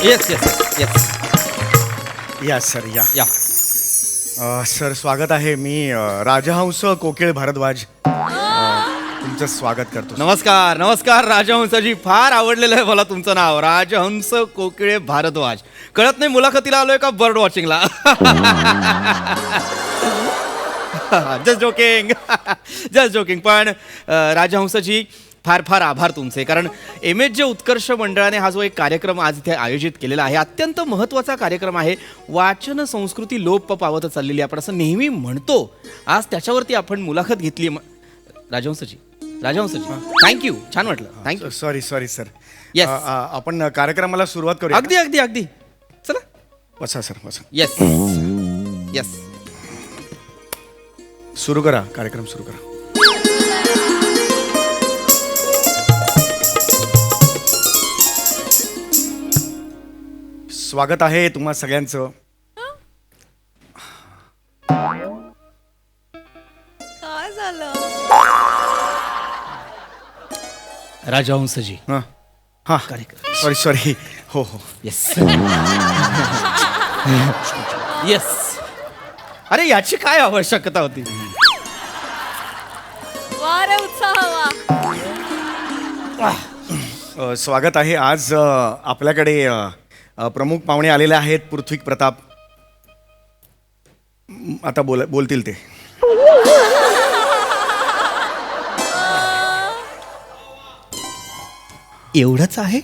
Yes yes yes या sir या या सर स्वागत आहे. मी राजहंस कोकिळ भारद्वाज तुमचं स्वागत करतो. नमस्कार नमस्कार राजहंसजी. फार आवडलेलं आहे मला तुमचं नाव, राजहंस कोकिळे भारद्वाज. कळत नाही मुलाखतीला आलोय का बर्ड वॉचिंगला. Just joking just joking. पण राजहंसजी फार फार आभार तुमचे, कारण जे उत्कर्ष मंडळाने हा जो एक कार्यक्रम आज इथे आयोजित केलेला आहे, अत्यंत महत्त्वाचा कार्यक्रम आहे. वाचन संस्कृती लोप पावत चाललेली आपण असं नेहमी म्हणतो. आज त्याच्यावरती आपण मुलाखत घेतली. राजहंसजी थँक्यू, छान वाटलं. थँक्यू. Sorry sir. Yes. आपण कार्यक्रमाला सुरुवात करूया. अगदी अगदी अगदी. चला बसा सर बसा. Yes yes. सुरू करा, कार्यक्रम सुरू करा. स्वागत आहे तुम्हा सगळ्यांचं. काय झालं? राजहंसजी हां हां कार्यक्रम. सॉरी हो हो. Yes yes. अरे याची काय आवश्यकता होती? वा रे उत्साह वा. स्वागत आहे. आज आपल्याकडे प्रमुख पाहुणे आलेले आहेत. पृथ्वी प्रताप आता बोलतील ते. एवढंच आहे?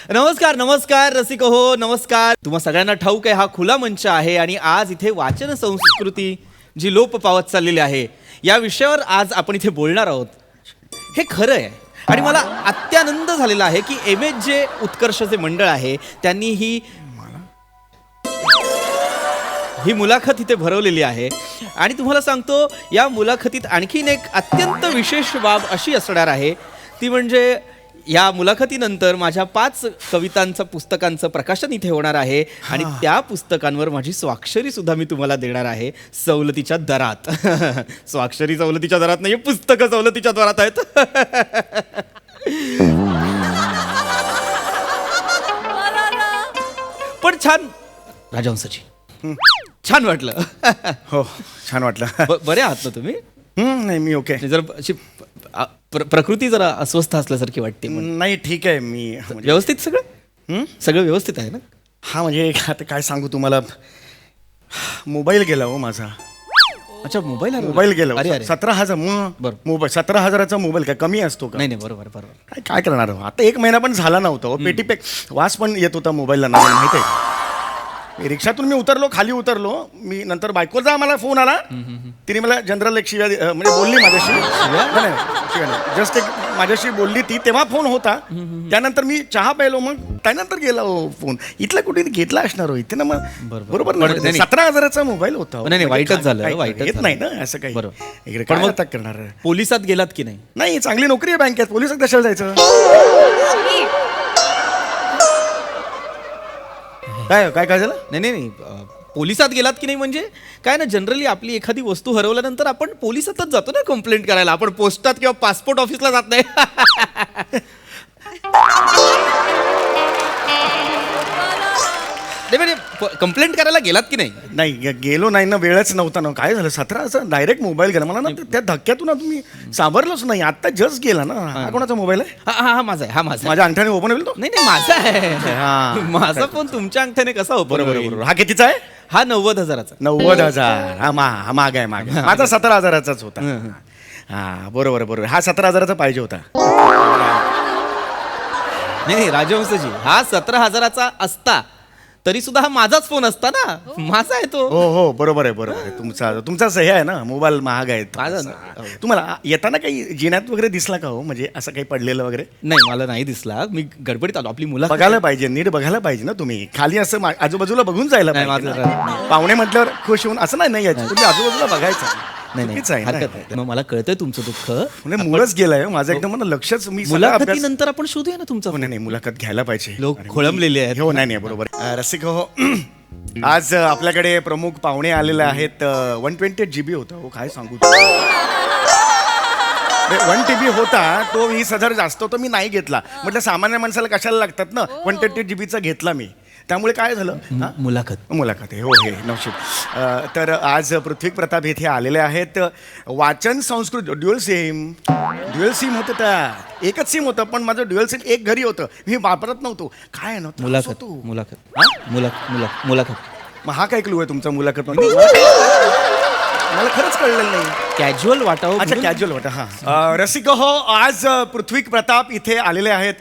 नमस्कार नमस्कार रसिक हो, नमस्कार. तुम्हा सगळ्यांना ठाऊक आहे हा खुला मंच आहे आणि आज इथे वाचन संस्कृती जी लोप पावत चाललेली आहे या विषयावर आज आपण इथे बोलणार आहोत. हे खरं आहे आणि मला अत्यानंद झालेला आहे की जे उत्कर्षचे मंडळ आहे त्यांनी ही मुलाखत इथे भरवलेली आहे. आणि तुम्हाला सांगतो या मुलाखतीत आणखीन एक अत्यंत विशेष बाब अशी असणार आहे, ती म्हणजे या मुलाखतीनंतर माझ्या 5 कवितांचं पुस्तकांचं प्रकाशन इथे होणार आहे आणि त्या पुस्तकांवर माझी स्वाक्षरी सुद्धा मी तुम्हाला देणार आहे सवलतीच्या दरात. स्वाक्षरी सवलतीच्या दरात नाही, पुस्तकं सवलतीच्या दरात आहेत. पण छान राजहंसजी, छान वाटलं. हो छान वाटलं. बरे आहात ना तुम्ही? नाही मी ओके. जर अशी प्रकृती जरा अस्वस्थ असल्यासारखी वाटते. नाही ठीक आहे. मी व्यवस्थित सगळं व्यवस्थित आहे ना? हा म्हणजे आता काय सांगू तुम्हाला, मोबाईल गेला हो माझा. अच्छा मोबाईल गेला. अरे अरे 17,000 बरं. मोबाईल 17,000चा मोबाईल काय कमी असतो का? नाही बरोबर बरोबर. काय करणार हो? आता 1 महिना पण झाला नव्हता हो. पेटी पॅक वास पण येत होता मोबाईलला. नाही माहिती आहे. रिक्षातून मी उतरलो, खाली उतरलो मी. नंतर बायकोचा मला फोन आला. तिने मला जनरल एक शिव्या म्हणजे बोलली माझ्याशी. नाही जस्ट एक माझ्याशी बोलली ती, तेव्हा फोन होता. त्यानंतर मी चहा प्यायलो, मग त्यानंतर गेला हो फोन. इथला कुठे घेतला असणार हो इथे ना. मग बरोबर 17,000चा मोबाईल होता. नाही वाईटच झालं. वाईटच येत नाही ना असं काही. बरोबर. पण मग करणार. पोलिसात गेलात की नाही? नाही, चांगली नोकरी आहे बँकेत. पोलिसात कशाला जायचं? काय झालं? नाही पोलिसात गेलात की नाही म्हणजे काय ना, जनरली आपली एखादी वस्तू हरवल्यानंतर आपण पोलिसातच जातो ना कंप्लेंट करायला. आपण पोस्टात किंवा पासपोर्ट ऑफिसला जात नाही. म्हणजे कंप्लेंट करायला गेलात की नाही? नाही गेलो नाही ना, वेळच नव्हता ना. काय झालं 17 डायरेक्ट मोबाईल गेला मला ना. त्या धक्क्यातून तुम्ही सावरलोच नाही. आता जस्ट गेला ना. हा कोणाचा मोबाईल आहे? हा माझा आहे. हा माझा. माझ्या अंगठ्याने ओपन होईल तो? नाही माझा आहे. माझा फोन तुमच्या अंगठ्याने कसा ओपन होईल? बरोबर. हा कितीचा आहे? हा 90,000चा. 90,000. हा माग आहे. माझा 17,000चाच होता. हा बरोबर. हा 17,000चा पाहिजे होता. नाही राजहंसजी, हा 17,000चा असता तरी सुद्धा हा माझाच फोन असता ना. माझा आहे तो. हो बरोबर आहे. तुमचा सही आहे ना. मोबाईल महाग आहे. तुम्हाला येताना काही जिन्यात वगैरे दिसला का हो? म्हणजे असं काही पडलेलं वगैरे? नाही मला नाही दिसला. मी गडबडीत आलो. आपली मुलं बघायला पाहिजे, नीट बघायला पाहिजे ना तुम्ही. खाली असं आजूबाजूला बघून जायला पाहिजे. पाहुणे म्हटल्यावर खुश होऊन असं नाही यायचं. तुम्ही आजूबाजूला बघायचं. नाही हरकत आहे. मग मला कळतंय तुमचं दुःख. म्हणजे मुलंच गेलाय माझं एकदम लक्षच. मी मुलाखतीनंतर आपण शोधूया ना तुमचं. नाही मुलाखत घ्यायला पाहिजे. लोक खोळंबलेले आहेत. हो नाही बरोबर. रसिक हो, आज आपल्याकडे प्रमुख पाहुणे आलेले आहेत. 128 GB होतं हो. काय सांगू. 1 TB होता तो 20,000 जास्त होता मी नाही घेतला म्हटलं सामान्य माणसाला कशाला लागतात ना 128 GB घेतला मी त्यामुळे काय झालं हा? मुलाखत आहे हो हे नवशीब तर आज पृथ्वी प्रताप इथे आलेले आहेत वाचन संस्कृत ड्युअल सिम होतं त्यात एकच सिम होतं पण माझं ड्युअल सिम एक घरी होतं मी वापरत नव्हतो काय आहे ना त्रास होतो. मुलाखत मग हा काय क्लू आहे तुमचा मुलाखत मला खरंच कळलेलं नाही कॅज्युअल वाटावं अच्छा कॅज्युअल वाटा हा रसिक हो आज पृथ्वी प्रताप इथे आलेले आहेत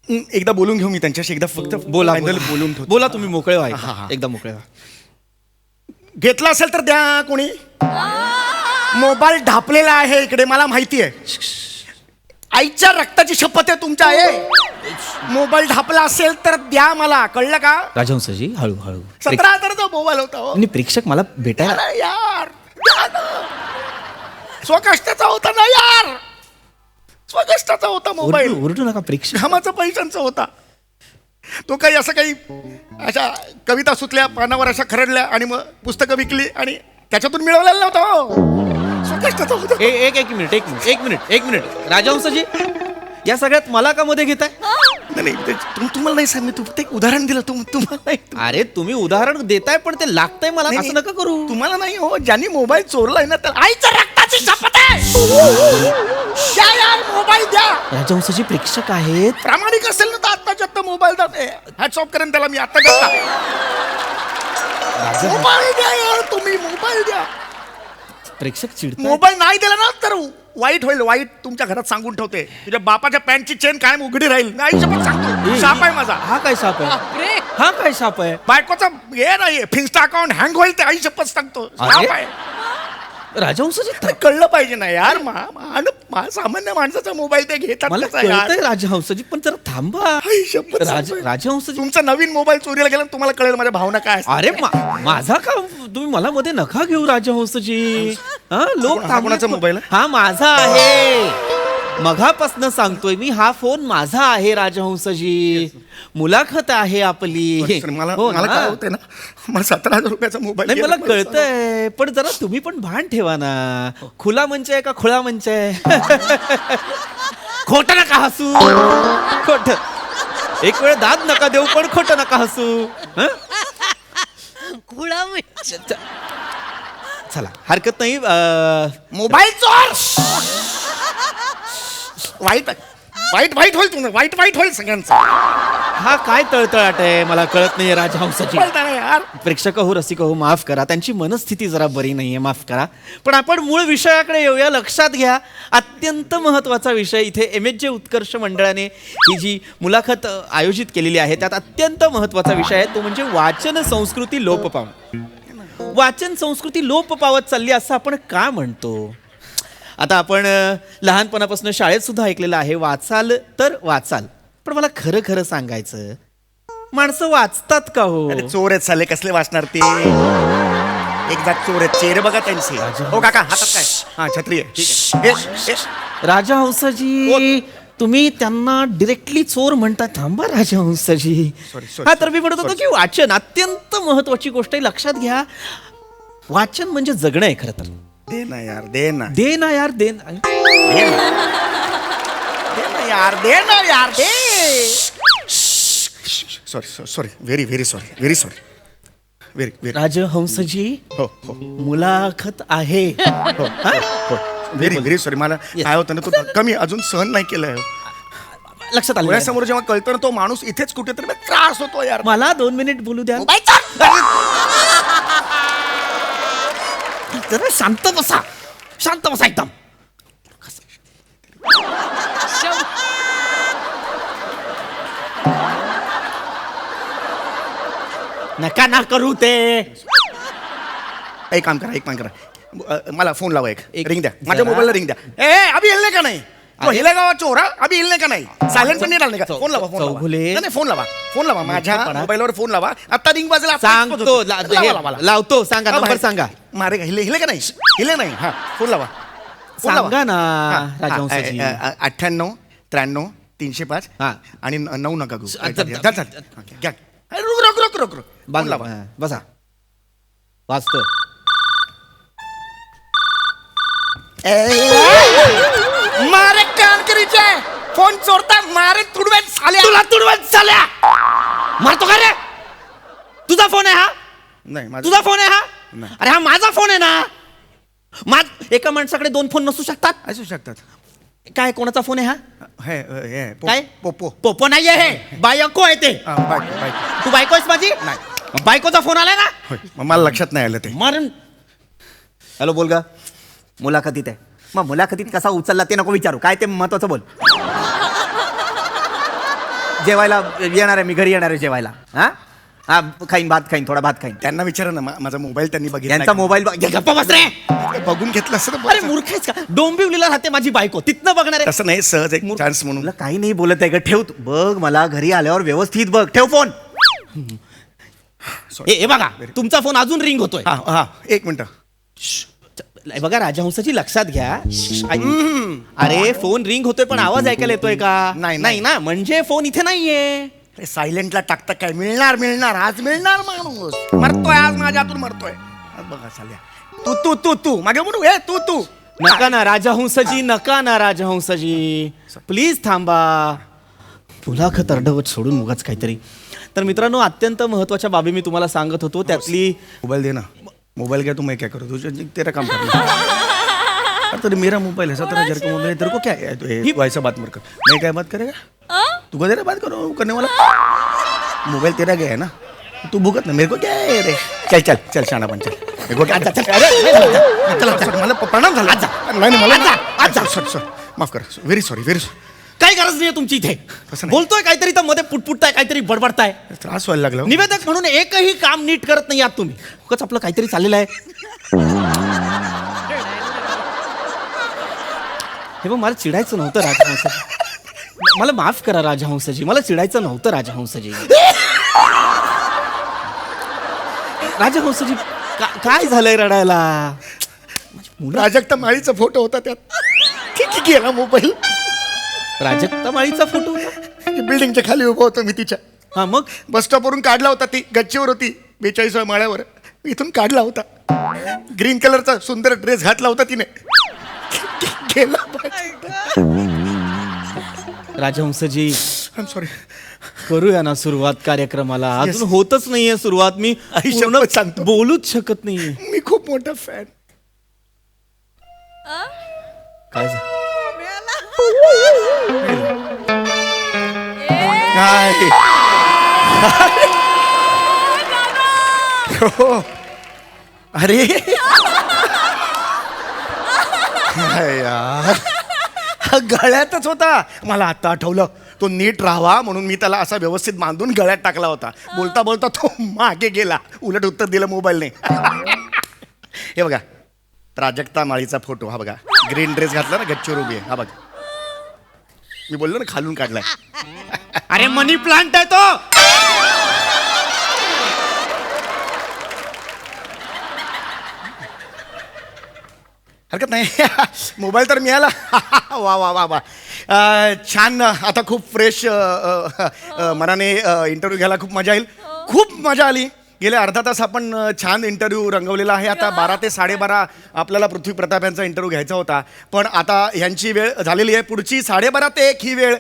एकदा बोलून घेऊ मी त्यांच्याशी एकदा फक्त बोला बोलून ठेवतो. बोला तुम्ही मोकळे व्हा हा, हा. एकदम मोकळे व्हा. घेतला असेल तर द्या कोणी मोबाईल ढापलेला आहे इकडे मला माहिती आहे आईच्या रक्ताची शपथ आहे तुमच्या आहे मोबाईल ढापला असेल तर द्या मला कळलं का राजहंसजी हळू 17,000चा मोबाईल होता हो. आणि प्रेक्षक मला भेटायला अरे यार द्या ना. स्वकष्टाचा होता ना यार स्वकष्टाचा होता मोबाईल ओरडू नका प्रेक्षक घामाचा पैशांचा होता तो काही असं काही अशा कविता सुचल्या पानावर अशा खरडल्या आणि मग पुस्तकं विकली आणि त्याच्यातून मिळवलेलं नव्हतं हो. स्वकष्टाचा होता एक मिनिट राजहंसजी या सगळ्यात मला का मध्ये घेताय नाही तुम्हाला नाही सांग मी फक्त एक उदाहरण दिलं तुम्हाला नाही. अरे तुम्ही उदाहरण देताय पण ते लागतंय मला नाही, असं नका करू तुम्हाला नाही हो ज्यांनी मोबाईल चोरलाय ना तर आईच्या रक्ताची शपथ आहे द्या यार मोबाईल द्या राजहंसजी प्रेक्षक आहेत प्रामाणिक असेल ना तर आत्ताच्या आत्ता मोबाईल जाते हॅट्स ऑफ करेन त्याला मी आता देता मोबाईल द्या यार तुम्ही मोबाईल द्या प्रेक्षक चिडतात मोबाईल नाही दिला ना तर वाईट होईल वाईट तुमच्या घरात सांगून ठेवते तुझ्या बापाच्या पॅन्टची चेन कायम उघडी राहील नाही शपथ सांगतो शाप आहे माझा हा काय साप आहे बापरे. हा काय साप आहे बायकोचा हे नाही फिन्स्टा अकाउंट हँग होईल ते आई शपथ सांगतो शाप अरे? आहे राजहंसजी अरे कळलं पाहिजे ना यार सामान्य माणसाचा मोबाईल ते घेतात मला कसा यार? कळतंय राजहंसजी पण जरा थांबा आई शपथ सांगतोय. राजहंसजी तुमचा नवीन मोबाईल चोरीला गेला ना तुम्हाला कळेल माझ्या भावना काय असतात. अरे माझा का तुम्ही मला मध्ये नका घेऊ राजहंसजी हा लोक हा कोणाचा मोबाईल आहे? हा माझा आहे मघापासनं सांगतोय मी हा फोन माझा आहे राजहंसजी मुलाखत आहे आपली सर, मला हो मला ना? काय होतंय ना मला 17,000 रुपयाचा मोबाईल नाही मला गेला. कळतंय पण जरा तुम्ही पण भान ठेवा ना खुला मंच आहे का खुळा मंच आहे खोट नका हसू खोट एक वेळ दाद नका देऊ पण खोट नका हसू हं? खुळा म्हणजे चला हरकत नाही मोबाईल चोर वाईट वाईट होईल तुम्हाला वाईट होईल सगळ्यांचं हा काय तळतळाट आहे मला कळत नाही राजहंसाची बोलता ना यार प्रेक्षक हो रसिक हो माफ करा त्यांची मनस्थिती जरा बरी नाहीये माफ करा पण आपण मूळ विषयाकडे येऊया लक्षात घ्या अत्यंत महत्त्वाचा विषय इथे MHJ उत्कर्ष मंडळाने ही जी मुलाखत आयोजित केलेली आहे त्यात अत्यंत महत्त्वाचा विषय आहे तो म्हणजे वाचन संस्कृती लोप पावणं वाचन संस्कृती लोप पावत चालली असं आपण का म्हणतो आता आपण लहानपणापासून शाळेत सुद्धा ऐकलेलं आहे वाचाल तर वाचाल पण मला खरं खरं सांगायचं माणसं वाचतात का हो अरे चोर आहेत साले कसले वाचणार ते एकदा चोर आहेत चेहरे बघा त्यांचे हो काका हातात काय हा छत्री आहे ठीक आहे राजहंसजी तुम्ही त्यांना डिरेक्टली चोर म्हणता थांबा राजहंसजी Sorry, हा तर मी म्हणत होतो की वाचन अत्यंत महत्वाची गोष्ट आहे लक्षात घ्या वाचन म्हणजे जगणं आहे खरं तर दे ना यार दे ना दे ना यार दे ना. दे ना यार दे ना यार दे सॉरी व्हेरी सॉरी राजहंसजी हो मुलाखत आहे हो व्हेरी सॉरी मला काय होतं ना तो कमी अजून सहन नाही केलंय लक्षात आलं डोळ्यासमोर जेव्हा कळतं ना तो माणूस इथेच कुठेतरी त्रास होतो यार मला 2 मिनिट बोलू द्या जरा शांत बसा एकदम नका ना करू ते एक काम करा मला फोन लावा एक रिंग द्या जरा. माझ्या मोबाईलला रिंग द्या ए अभि हिलने का नाही तो अरे. हिलेगा चोर हा? अभि हिलने का नाही सायलेंट पण नाही डालने का फोन लावा चौगुले. नाही फोन लावा माझ्या मोबाईलवर फोन लावा आता रिंग वाजला सांगतो लावतो सांगा नंबर सांगा मारे का हिले का नाही हिले नाही हा फोन लावा सांगा ना राजहंसजी 98 93 305 हा. आणि 9 नका गु अच्छा, घ्या रुक बांध लावा बसा वाचतोय फोन चोरता मारे तुडवेन साल्या. तुला तुडवत चाल्या मारतो का रे? तुझा फोन आहे हा? नाही माझं- तुझा फोन आहे हा? नाही. अरे हा माझा फोन आहे ना. एका माणसाकडे 2 फोन नसू शकतात. असू शकतात. काय कोणाचा फोन आहे हा? हे काय? पोपो. पोपो नाहीये हे, बायको आहे ते. बायको बायको. तू बायको आहेस माझी? नाही. बायकोचा फोन आलाय ना? होय, मग मला लक्षात नाही आलं ते. मारण. हॅलो बोल गा. मुलाखतीत आहे. मग मुलाखतीत कसा उचलला ते नको विचारू. काय ते महत्वाचं बोल. जेवायला येणार आहे मी, घरी येणार आहे जेवायला. हा हा खाईन, भात खाईन, थोडा भात खाईन. त्यांना विचारा ना माझा मोबाईल त्यांनी बघितला यांचा का? मोबाईल गप्पा बस रे. बघून घेतलं असतं तर अरे बरं. मूर्ख आहेस का? डोंबिवलीला राहते माझी बायको, तिथनं बघणार आहे. तसं नाही, सहज एक चान्स म्हणून. तुला काही नाही बोलत आहे का? ठेव तू. बघ मला घरी आल्यावर व्यवस्थित बघ. ठेव फोन. हे बघा तुमचा फोन अजून रिंग होतोय. हा हा, एक मिनिट. हे बघा राजहंसाची लक्षात घ्या. अरे फोन रिंग होतोय पण आवाज ऐकायला येतोय का? नाही, नाही ना, म्हणजे फोन इथे नाहीये. सायलेंटला टाकता काय? मिळणार आज मिळणार माणूस. मरतोय आज माझ्या हातून मरतोय. आज बघा साल्या. तू तू तू तू मागे म्हणू हे तू तू. नका ना राजहंसजी, नका ना राजहंसजी, प्लीज थांबा. मुलाखत अर्धवट सोडून उगाच काहीतरी. तर मित्रांनो अत्यंत महत्वाच्या बाबी मी तुम्हाला सांगत होतो. त्यातली मोबाइल दे ना. मोबाइल क्या, तू मैं क्या करूँ? तुझे तेरा काम करना. तो मेरा मोबाइल है, 17,000 का मोबाइल है, तेरे को क्या है? तू ऐसा बात मत कर. मैं क्या बात करेगा? तू को तेरा बात करो करने वाला. मोबाइल तेरा गया है ना, तू भुगत ना. मेरे को क्या है रे? चल चल चल शाना बन चल. मेरे को क्या? चल मला प्रणाम झाला. नाही मला सॉरी माफ कर. Very sorry very sorry. काही गरज नाहीये तुमची इथे. तसं नाही. बोलतोय काहीतरी तर मध्ये पुटपुटताय, काहीतरी बडबडताय. त्रास व्हायला लागला. निवेदक म्हणून एकही काम नीट करत नाही आहात तुम्ही. उगाच आपलं काहीतरी चाललेलं आहे. हे बघ मला चिडायचं नव्हतं राजहंसजी. मला माफ करा राजहंसजी, मला चिडायचं नव्हतं राजहंसजी. राजहंसजी काय झालंय रडायला? प्राजक्ता माळीचा फोटो होता त्यात. किती गेला मोबाईल. प्राजक्ता माळीचा फोटो होता. बिल्डिंगच्या खाली उभा होतो मी तिच्या. हा मग बस स्टॉपवरून काढला होता. ती गच्चीवर होती 42व्या माळ्यावर. इथून काढला होता. ग्रीन कलरचा सुंदर ड्रेस घातला होता तिने. गेला. राजहंसजी आय एम सॉरी. करूया ना सुरुवात कार्यक्रमाला. अजून होतच नाहीये सुरुवात. मी शपथ सांगतो. बोलूच शकत नाहीये. मी खूप मोठा फॅन. काय झालं? काय हो. अरे यार, हा गळ्यातच होता. मला आता आठवलं. तो नीट राहावा म्हणून मी त्याला असा व्यवस्थित बांधून गळ्यात टाकला होता. बोलता बोलता तो मागे गेला. उलट उत्तर दिलं मोबाईलने. हे बघा प्राजक्ता माळीचा फोटो. हा बघा ग्रीन ड्रेस घातला ना, गच्चीवर उभी आहे. हा बघा मी बोललो ना खालून काढलाय. अरे मनी प्लांट आहे तो. हरकत नाही. मोबाईल तर मिळाला. वा वा वा वा. छान. आता खूप फ्रेश मनाने इंटरव्ह्यू घ्यायला खूप मजा येईल. खूप मजा आली. गेले अर्धा तास आपण छान इंटरव्ह्यू रंगवलेला आहे. आता 12 ते 12:30 आपल्याला पृथ्वी प्रताप यांचा इंटरव्ह्यू घ्यायचा होता. पण आता ह्यांची वेळ झालेली आहे. पुढची 12:30 ते 1 ही वेळ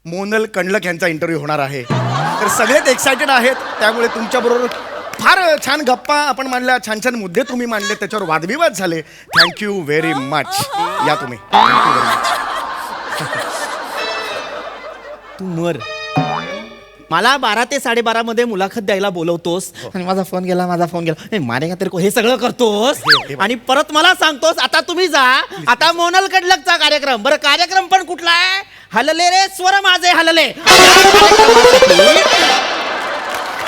मोनल कंडलक यांचा इंटरव्ह्यू होणार आहे. तर सगळेच एक्सायटेड आहेत. त्यामुळे तुमच्याबरोबर फार छान गप्पा आपण मांडल्या. छान छान मुद्दे तुम्ही मांडले. त्याच्यावर वादविवाद झाले. Thank you very much. या तुम्ही. Thank you very much. तू मर. मला 12 ते 12:30 मध्ये मुलाखत द्यायला बोलवतोस आणि माझा फोन गेला, माझा फोन गेला. नाही मारेगा तेरे को. हे सगळं करतोस हे आणि परत मला सांगतोस आता तुम्ही जा. आता मोनल कडलकचा कार्यक्रम. बरं कार्यक्रम पण कुठला आहे? हलले रे स्वर माझे हलले.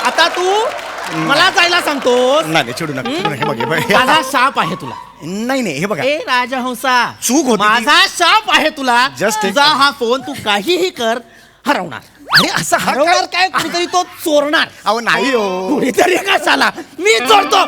आता तू मला जायला सांगतोस. नाही चिडू नका. चिडू नका. हे बघ, हे बघ. माझा शाप आहे तुला. नाही नाही हे बघा. ए राजहंसा चूक होती ती. माझा शाप आहे तुला. Just तुझा हा फोन तू काहीही कर हरवणार. अरे असं हरवणार काय? कुणीतरी तो चोरणार. अहो नाही हो. कुणीतरी कशाला मी चोरतो.